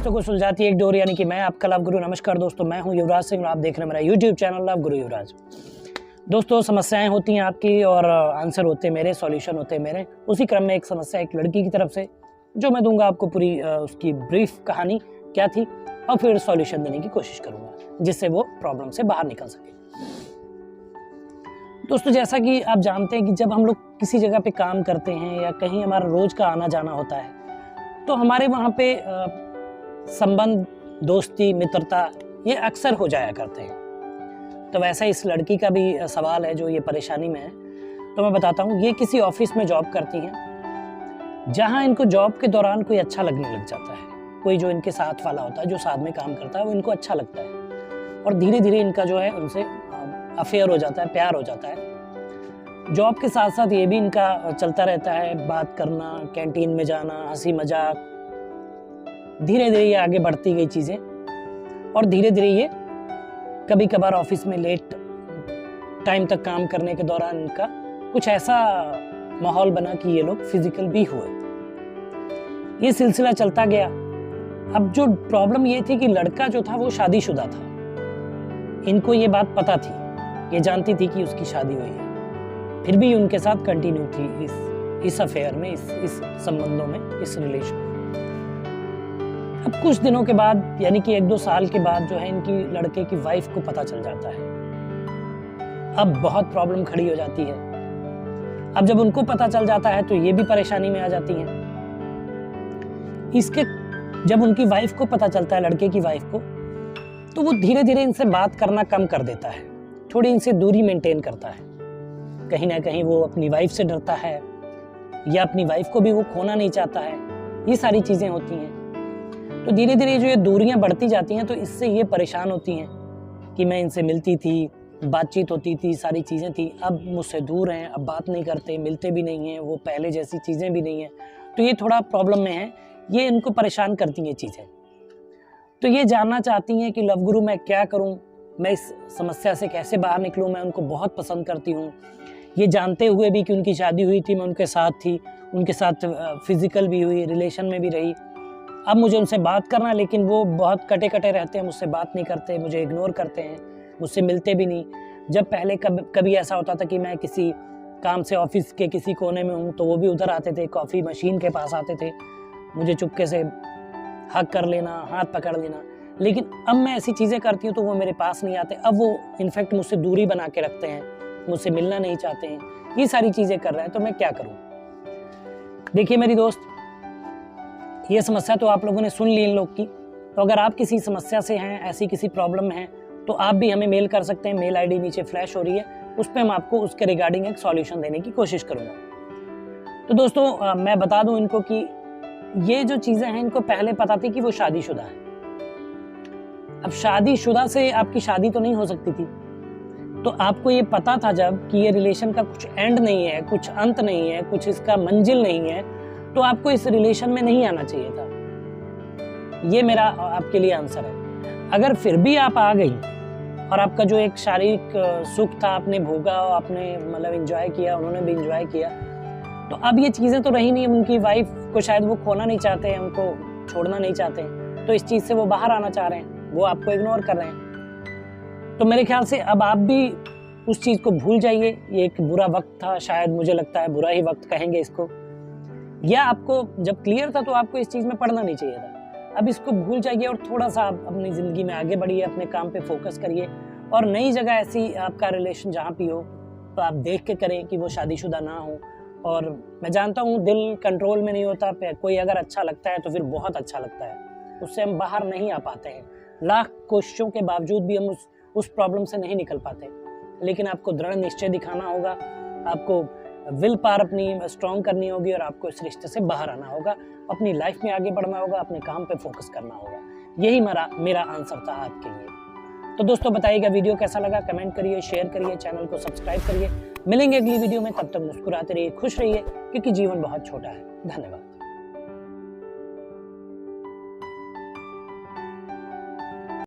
रिश्तों को सुलझाती एक डोर, यानी कि मैं आपका लव गुरु। नमस्कार दोस्तों, मैं हूं युवराज सिंह और आप देख रहे हैं मेरा यूट्यूब चैनल लव गुरु युवराज। दोस्तों, समस्याएं होती हैं आपकी और आंसर होते हैं मेरे, सॉल्यूशन होते हैं मेरे। उसी क्रम में एक समस्या एक लड़की की तरफ से जो मैं दूंगा आपको पूरी उसकी ब्रीफ कहानी क्या थी और फिर सॉल्यूशन देने की कोशिश करूंगा जिससे वो प्रॉब्लम से बाहर निकल सके। दोस्तों, जैसा कि आप जानते हैं कि जब हम लोग किसी जगह पे काम करते हैं या कहीं हमारा रोज का आना जाना होता है तो हमारे वहाँ पे संबंध, दोस्ती, मित्रता ये अक्सर हो जाया करते हैं। तो वैसा इस लड़की का भी सवाल है जो ये परेशानी में है। तो मैं बताता हूँ, ये किसी ऑफिस में जॉब करती हैं जहाँ इनको जॉब के दौरान कोई अच्छा लगने लग जाता है। कोई जो इनके साथ वाला होता है, जो साथ में काम करता है, वो इनको अच्छा लगता है और धीरे धीरे इनका जो है उनसे अफेयर हो जाता है, प्यार हो जाता है। जॉब के साथ साथ ये भी इनका चलता रहता है, बात करना, कैंटीन में जाना, हंसी मजाक। धीरे धीरे ये आगे बढ़ती गई चीज़ें और धीरे धीरे ये कभी कभार ऑफिस में लेट टाइम तक काम करने के दौरान इनका कुछ ऐसा माहौल बना कि ये लोग फिजिकल भी हुए। ये सिलसिला चलता गया। अब जो प्रॉब्लम ये थी कि लड़का जो था वो शादीशुदा था। इनको ये बात पता थी, ये जानती थी कि उसकी शादी हुई है, फिर भी उनके साथ कंटिन्यू थी इस अफेयर में, इस संबंधों में, इस रिलेशन। अब कुछ दिनों के बाद, यानी कि 1-2 साल के बाद जो है इनकी लड़के की वाइफ को पता चल जाता है। अब बहुत प्रॉब्लम खड़ी हो जाती है। अब जब उनको पता चल जाता है तो ये भी परेशानी में आ जाती हैं। इसके जब उनकी वाइफ को पता चलता है, लड़के की वाइफ को, तो वो धीरे धीरे इनसे बात करना कम कर देता है, थोड़ी इनसे दूरी मेंटेन करता है। कहीं ना कहीं वो अपनी वाइफ से डरता है या अपनी वाइफ को भी वो खोना नहीं चाहता है। ये सारी चीजें होती हैं। तो धीरे धीरे जो ये दूरियां बढ़ती जाती हैं तो इससे ये परेशान होती हैं कि मैं इनसे मिलती थी, बातचीत होती थी, सारी चीजें थी, अब मुझसे दूर हैं, अब बात नहीं करते, मिलते भी नहीं हैं, वो पहले जैसी चीजें भी नहीं हैं। तो ये थोड़ा प्रॉब्लम में है, ये इनको परेशान करती हैं चीजें। तो ये जानना चाहती हैं कि लव गुरु मैं क्या करूं, मैं इस समस्या से कैसे बाहर निकलूं। मैं उनको बहुत पसंद करती हूं, ये जानते हुए भी कि उनकी शादी हुई थी, मैं उनके साथ थी, उनके साथ फिजिकल भी हुई, रिलेशन में भी रही। अब मुझे उनसे बात करना, लेकिन वो बहुत कटे कटे रहते हैं, मुझसे बात नहीं करते, मुझे इग्नोर करते हैं, मुझसे मिलते भी नहीं। जब पहले कभी ऐसा होता था कि मैं किसी काम से ऑफिस के किसी कोने में हूँ तो वो भी उधर आते थे, कॉफ़ी मशीन के पास आते थे, मुझे चुपके से हक कर लेना, हाथ पकड़ लेना। लेकिन अब मैं ऐसी चीज़ें करती हूँ तो वो मेरे पास नहीं आते। अब वो इनफैक्ट मुझसे दूरी बना के रखते हैं, मुझसे मिलना नहीं चाहते हैं, ये सारी चीज़ें कर रहे हैं। तो मैं क्या करूँ? देखिए मेरी दोस्त, ये समस्या तो आप लोगों ने सुन ली इन लोग की। तो अगर आप किसी समस्या से हैं, ऐसी किसी प्रॉब्लम में हैं, तो आप भी हमें मेल कर सकते हैं। मेल आईडी नीचे फ्लैश हो रही है, उस पर हम आपको उसके रिगार्डिंग एक सॉल्यूशन देने की कोशिश करूँगा। तो दोस्तों, मैं बता दूं इनको कि ये जो चीज़ें हैं इनको पहले पता थी कि वो शादीशुदा है। अब शादीशुदा से आपकी शादी तो नहीं हो सकती थी, तो आपको ये पता था जब कि ये रिलेशन का कुछ एंड नहीं है, कुछ अंत नहीं है, कुछ इसका मंजिल नहीं है, तो आपको इस रिलेशन में नहीं आना चाहिए था। ये मेरा आपके लिए आंसर है। अगर फिर भी आप आ गई और आपका जो एक शारीरिक सुख था आपने भोगा, आपने मतलब एंजॉय किया, उन्होंने भी एंजॉय किया, तो अब ये चीज़ें तो रही नहीं। उनकी वाइफ को शायद वो खोना नहीं चाहते हैं, उनको छोड़ना नहीं चाहते हैं, तो इस चीज़ से वो बाहर आना चाह रहे हैं, वो आपको इग्नोर कर रहे हैं। तो मेरे ख्याल से अब आप भी उस चीज़ को भूल जाइए। ये एक बुरा वक्त था, शायद मुझे लगता है बुरा ही वक्त कहेंगे इसको, या आपको जब क्लियर था तो आपको इस चीज़ में पड़ना नहीं चाहिए था। अब इसको भूल जाइए और थोड़ा सा आप अपनी ज़िंदगी में आगे बढ़िए, अपने काम पे फोकस करिए और नई जगह ऐसी आपका रिलेशन जहाँ भी हो तो आप देख के करें कि वो शादीशुदा ना हो। और मैं जानता हूँ दिल कंट्रोल में नहीं होता, कोई अगर अच्छा लगता है तो फिर बहुत अच्छा लगता है, उससे हम बाहर नहीं आ पाते हैं। लाख कोशिशों के बावजूद भी हम उस प्रॉब्लम से नहीं निकल पाते। लेकिन आपको दृढ़ निश्चय दिखाना होगा, आपको विल पावर अपनी स्ट्रॉन्ग करनी होगी और आपको इस रिश्ते से बाहर आना होगा, अपनी लाइफ में आगे बढ़ना होगा, अपने काम पे फोकस करना होगा। यही मेरा आंसर था आपके लिए। तो दोस्तों, बताइएगा वीडियो कैसा लगा, कमेंट करिए, शेयर करिए, चैनल को सब्सक्राइब करिए। मिलेंगे अगली वीडियो में, तब तक मुस्कुराते रहिए, खुश रहिए, क्योंकि जीवन बहुत छोटा है। धन्यवाद।